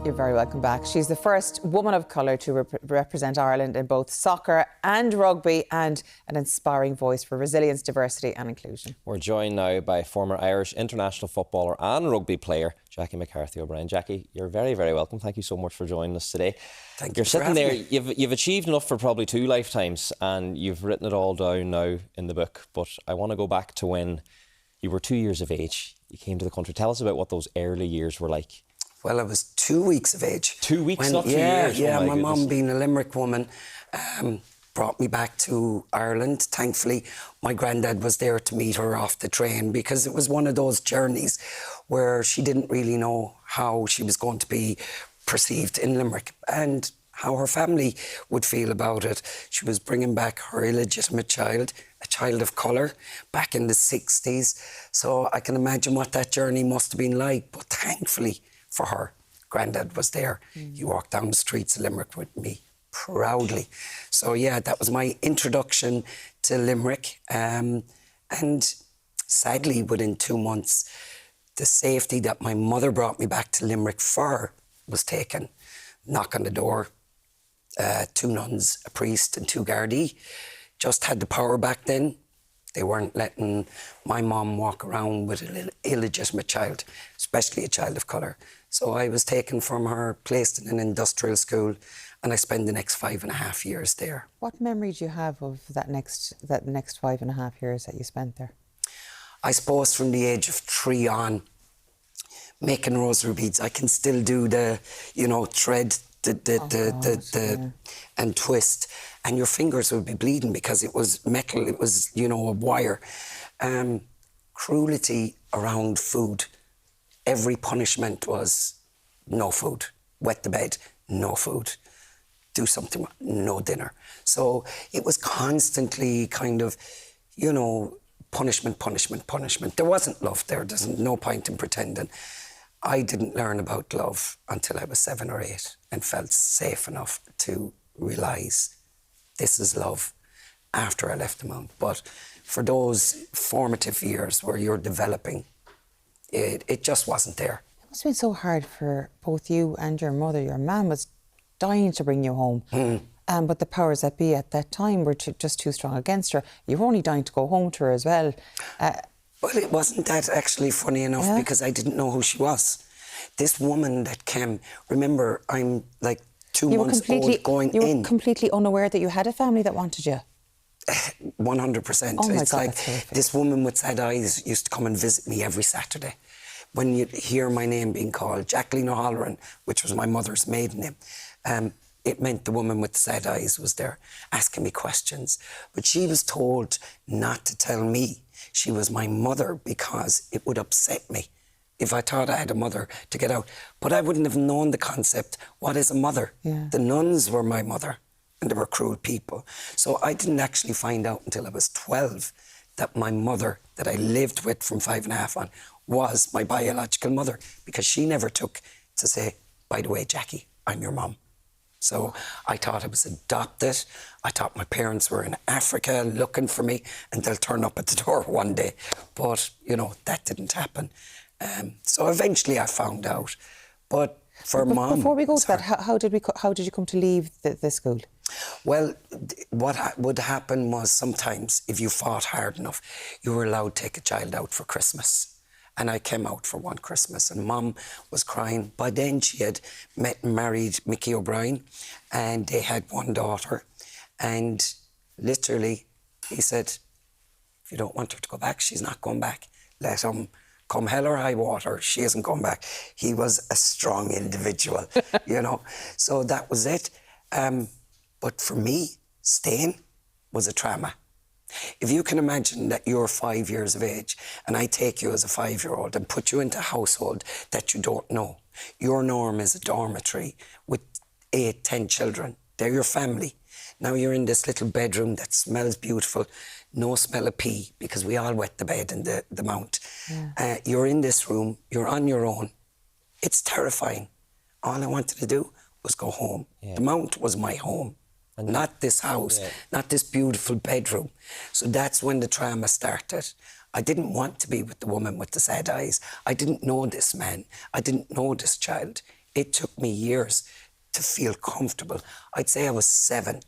You're very welcome back. She's the first woman of colour to represent Ireland in both soccer and rugby, and an inspiring voice for resilience, diversity and inclusion. We're joined now by former Irish international footballer and rugby player, Jackie McCarthy-O'Brien. Jackie, you're very, very welcome. Thank you so much for joining us today. Thank you. You're sitting there, you've achieved enough for probably 2 lifetimes, and you've written it all down now in the book. But I want to go back to when you were 2 years of age. You came to the country. Tell us about what those early years were like. Well, I was 2 weeks of age. 2 weeks, not 2 years? Yeah, oh my mum, being a Limerick woman, brought me back to Ireland. Thankfully, my granddad was there to meet her off the train, because it was one of those journeys where she didn't really know how she was going to be perceived in Limerick and how her family would feel about it. She was bringing back her illegitimate child, a child of colour, back in the 60s. So I can imagine what that journey must have been like. But thankfully for her, Granddad was there. He walked down the streets of Limerick with me proudly. So yeah, that was my introduction to Limerick. And sadly, within 2 months, the safety that my mother brought me back to Limerick for was taken. Knock on the door, 2 nuns, a priest and 2 Gardaí. Just had the power back then. They weren't letting my mum walk around with an illegitimate child, especially a child of colour. So I was taken from her, placed in an industrial school, and I spent the next 5.5 years there. What memory do you have of that next 5.5 years that you spent there? I suppose from the age of 3 on, making rosary beads. I can still do the, thread, and twist, and your fingers would be bleeding because it was metal, it was, a wire. Cruelty around food. Every punishment was no food. Wet the bed, no food. Do something, no dinner. So it was constantly kind of, punishment, punishment, punishment. There wasn't love there. There's no point in pretending. I didn't learn about love until I was 7 or 8 and felt safe enough to realise this is love after I left the mount. But for those formative years where you're developing, it just wasn't there. It must have been so hard for both you and your mother. Your mum was dying to bring you home. But the powers that be at that time were just too strong against her. You were only dying to go home to her as well. Well, it wasn't that actually, funny enough, because I didn't know who she was. This woman that came, remember, I'm like 2 months old going in. You were completely unaware that you had a family that wanted you? 100%. Oh my God, like this woman with sad eyes used to come and visit me every Saturday. When you'd hear my name being called, Jacqueline O'Halloran, which was my mother's maiden name, it meant the woman with the sad eyes was there asking me questions. But she was told not to tell me she was my mother because it would upset me if I thought I had a mother to get out. But I wouldn't have known the concept. What is a mother? Yeah. The nuns were my mother, and they were cruel people. So I didn't actually find out until I was 12 that my mother, that I lived with from 5.5 on, was my biological mother, because she never took to say, by the way, Jackie, I'm your mum. So I thought I was adopted. I thought my parents were in Africa looking for me and they'll turn up at the door one day. But, that didn't happen. So eventually I found out. But for Mum... Before we go to that, how did you come to leave the school? Well, what would happen was sometimes if you fought hard enough, you were allowed to take a child out for Christmas. And I came out for one Christmas and Mum was crying. By then she had met and married Mickey O'Brien and they had one daughter. And literally he said, if you don't want her to go back, she's not going back. Let him come hell or high water, she isn't going back. He was a strong individual, So that was it. But for me, staying was a trauma. If you can imagine that you're 5 years of age and I take you as a 5-year-old and put you into a household that you don't know, your norm is a dormitory with 8, 10 children. They're your family. Now you're in this little bedroom that smells beautiful, no smell of pee, because we all wet the bed in the mount. Yeah. You're in this room, you're on your own. It's terrifying. All I wanted to do was go home. Yeah. The mount was my home. And not this house, not this beautiful bedroom. So that's when the trauma started. I didn't want to be with the woman with the sad eyes. I didn't know this man. I didn't know this child. it took me years to feel comfortable. I'd say I was 7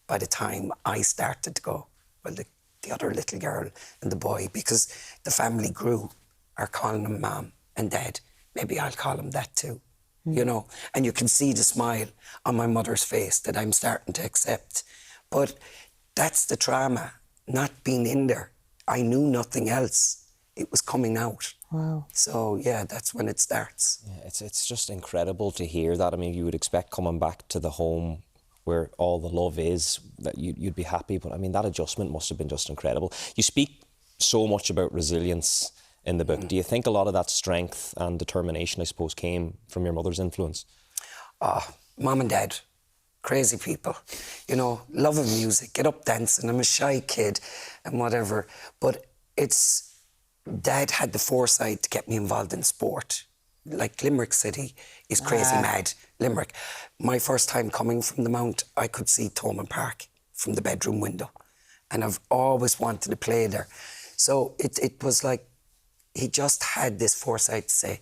by the time I started to go, well, the other little girl and the boy, because the family grew, are calling them mom and dad. Maybe I'll call them that too, you know? And you can see the smile on my mother's face that I'm starting to accept. But that's the trauma, not being in there. I knew nothing else. It was coming out. Wow. So, yeah, that's when it starts. Yeah, it's just incredible to hear that. I mean, you would expect coming back to the home where all the love is, that you'd be happy. But, I mean, that adjustment must have been just incredible. You speak so much about resilience in the book. Do you think a lot of that strength and determination, I suppose, came from your mother's influence? Mom and dad, crazy people, you know, love of music, get up dancing. I'm a shy kid and whatever. But Dad had the foresight to get me involved in sport. Like Limerick City is crazy mad. Limerick. My first time coming from the Mount, I could see Thomond Park from the bedroom window. And I've always wanted to play there. So it was like, he just had this foresight to say,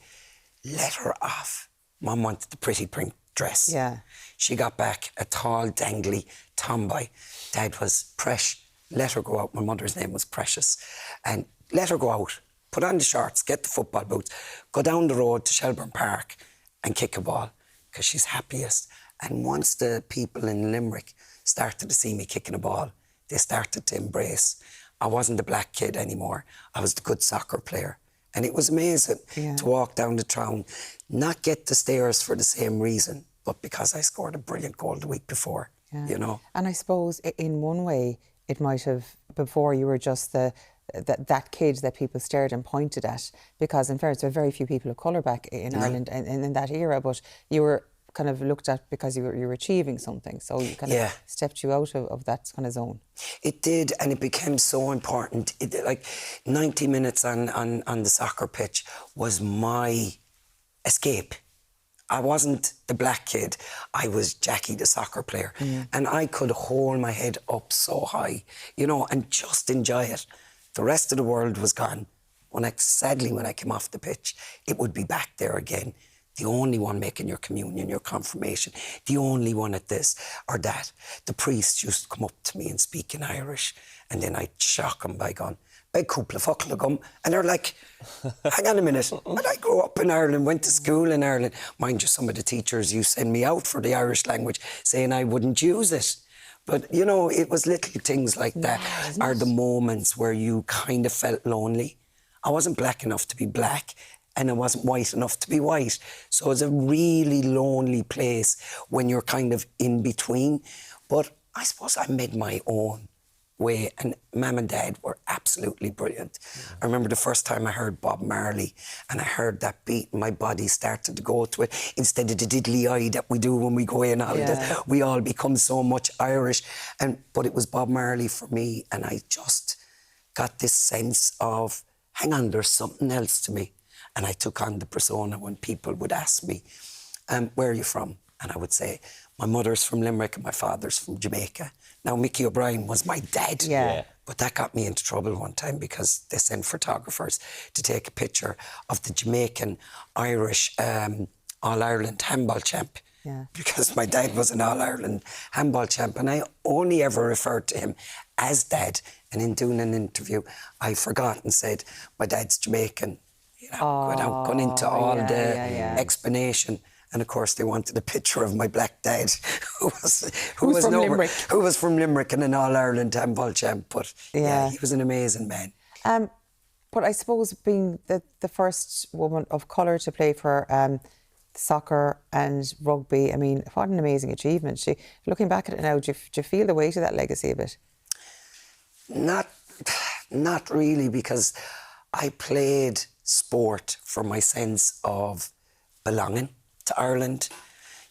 let her off. Mum wanted the pretty pink dress. Yeah. She got back a tall, dangly tomboy. Dad was Presh. Let her go out. My mother's name was Precious. And let her go out, put on the shorts, get the football boots, go down the road to Shelburne Park and kick a ball, because she's happiest. And once the people in Limerick started to see me kicking a ball, they started to embrace. I wasn't the black kid anymore. I was the good soccer player. And it was amazing to walk down the town, not get the stairs for the same reason, but because I scored a brilliant goal the week before, you know. And I suppose in one way, it might have, before you were just that kid that people stared and pointed at, because in fairness there were very few people of colour back in Ireland in that era, but you were kind of looked at because you were achieving something, so you kind of stepped you out of that kind of zone. It did, and it became so important. Like 90 minutes on the soccer pitch was my escape. I wasn't the black kid, I was Jackie the soccer player, and I could hold my head up so high, you know, and just enjoy it. The rest of the world was gone. Sadly, when I came off the pitch, it would be back there again. The only one making your communion, your confirmation, the only one at this or that. The priest used to come up to me and speak in Irish, and then I'd shock them by going, "Beg cúpla focal agam," and they're like, hang on a minute. And I grew up in Ireland, went to school in Ireland. Mind you, some of the teachers used to send me out for the Irish language, saying I wouldn't use it. But, you know, it was little things like that are the moments where you kind of felt lonely. I wasn't black enough to be black, and I wasn't white enough to be white. So it's a really lonely place when you're kind of in between. But I suppose I made my own way, and Mum and Dad were absolutely brilliant. I remember the first time I heard Bob Marley and I heard that beat, and my body started to go to it instead of the diddly eye that we do when we go in holidays. We all become so much Irish, but it was Bob Marley for me, and I just got this sense of, hang on, there's something else to me. And I took on the persona when people would ask me, where are you from? And I would say, my mother's from Limerick and my father's from Jamaica. Now, Mickey O'Brien was my dad. But that got me into trouble one time because they sent photographers to take a picture of the Jamaican Irish All-Ireland handball champ. Because my dad was an All-Ireland handball champ, and I only ever referred to him as Dad. And in doing an interview, I forgot and said, my dad's Jamaican. You know, without going into all the explanation. And of course, they wanted a picture of my black dad, who was from Limerick and an All-Ireland handball champ. But yeah, he was an amazing man. But I suppose being the first woman of colour to play for soccer and rugby, I mean, what an amazing achievement. Looking back at it now, do you feel the weight of that legacy a bit? Not really, because I played sport for my sense of belonging to Ireland.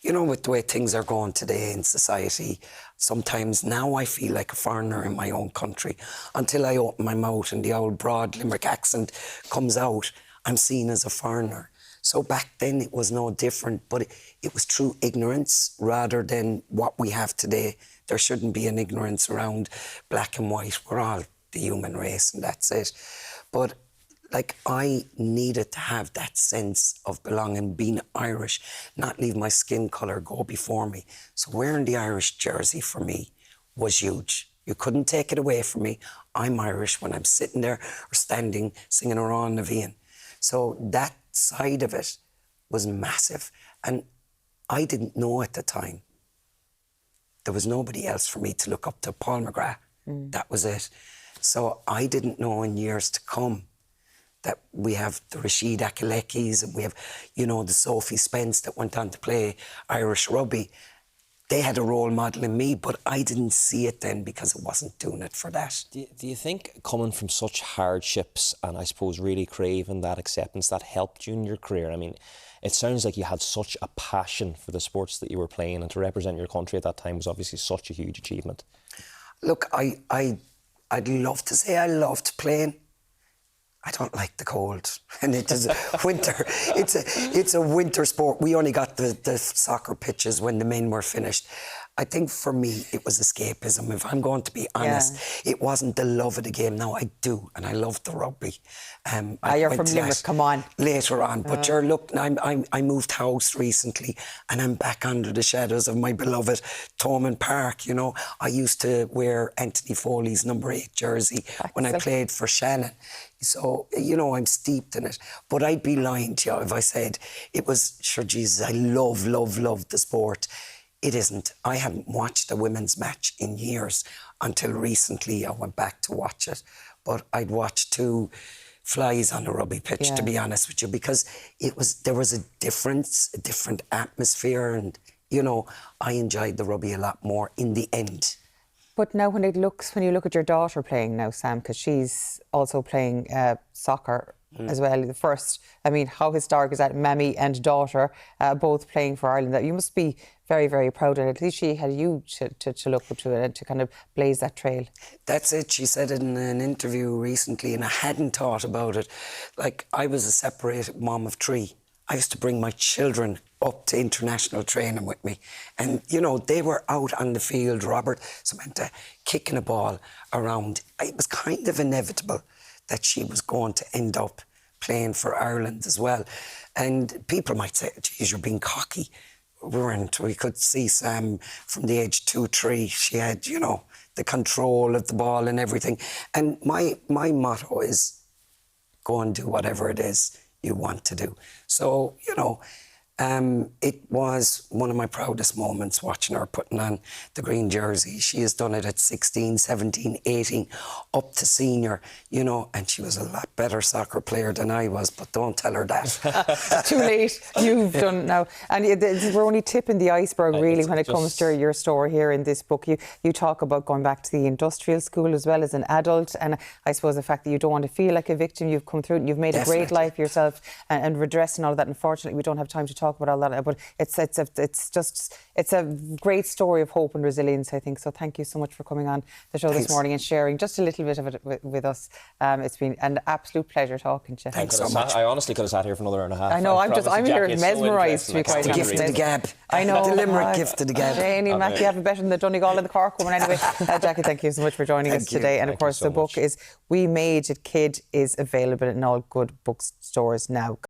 You know, with the way things are going today in society, sometimes now I feel like a foreigner in my own country. Until I open my mouth and the old broad Limerick accent comes out, I'm seen as a foreigner. So back then it was no different, but it was true ignorance rather than what we have today. There shouldn't be an ignorance around black and white. We're all the human race and that's it. But Like, I needed to have that sense of belonging, being Irish, not leave my skin colour go before me. So wearing the Irish jersey for me was huge. You couldn't take it away from me. I'm Irish when I'm sitting there or standing singing around Navían. So that side of it was massive. And I didn't know at the time. There was nobody else for me to look up to. Paul McGrath. That was it. So I didn't know in years to come that we have the Rashid Akalekis and we have, you know, the Sophie Spence that went on to play Irish rugby. They had a role model in me, but I didn't see it then because I wasn't doing it for that. Do you think coming from such hardships and I suppose really craving that acceptance, that helped you in your career? I mean, it sounds like you had such a passion for the sports that you were playing, and to represent your country at that time was obviously such a huge achievement. Look, I'd love to say I loved playing. I don't like the cold, and it is winter. It's a winter sport. We only got the soccer pitches when the men were finished. I think for me it was escapism. If I'm going to be honest, it wasn't the love of the game. Now I do, and I love the rugby. You're from Limerick. Come on. Later on, but look, I moved house recently, and I'm back under the shadows of my beloved Thomond Park. You know, I used to wear Anthony Foley's number 8 jersey when I played for Shannon. So, you know, I'm steeped in it. But I'd be lying to you if I said it was, sure, Jesus, I love the sport. It isn't. I hadn't watched a women's match in years until recently I went back to watch it. But I'd watched 2 flies on a rugby pitch, to be honest with you, because there was a difference, a different atmosphere, and, you know, I enjoyed the rugby a lot more in the end. But now when you look at your daughter playing now, Sam, because she's also playing soccer as well, the first, I mean, how historic is that? Mammy and daughter both playing for Ireland. That you must be very, very proud of it. At least she had you to look up to and to kind of blaze that trail. That's it. She said it in an interview recently, and I hadn't thought about it. Like, I was a separated mom of 3. I used to bring my children up to international training with me. And, you know, they were out on the field, Robert, Samantha, kicking a ball around. It was kind of inevitable that she was going to end up playing for Ireland as well. And people might say, geez, you're being cocky. We could see Sam from the age 2, 3. She had, you know, the control of the ball and everything. And my motto is, go and do whatever it is you want to do. So, you know, it was one of my proudest moments watching her putting on the green jersey. She has done it at 16, 17, 18, up to senior, you know, and she was a lot better soccer player than I was, but don't tell her that. Too late. You've done it now. And we're only tipping the iceberg, really, when it comes to your story here in this book. You talk about going back to the industrial school as well as an adult, and I suppose the fact that you don't want to feel like a victim. You've come through it and you've made a great life yourself, and redressing all of that. Unfortunately, we don't have time to talk about all that, but it's a great story of hope and resilience, I think. So thank you so much for coming on the show this morning and sharing just a little bit of it with us. It's been an absolute pleasure talking to you. Thanks so much. I honestly could have sat here for another hour and a half. I know, I'm here mesmerised, to be quite honest. The gift of the gab. I know. The Limerick gift of the gab. Janie, Matt, you have it better than the Donegal and the Cork woman anyway. Jackie, thank you so much for joining us today. And of course, the book is We Made It Kid is available in all good bookstores now.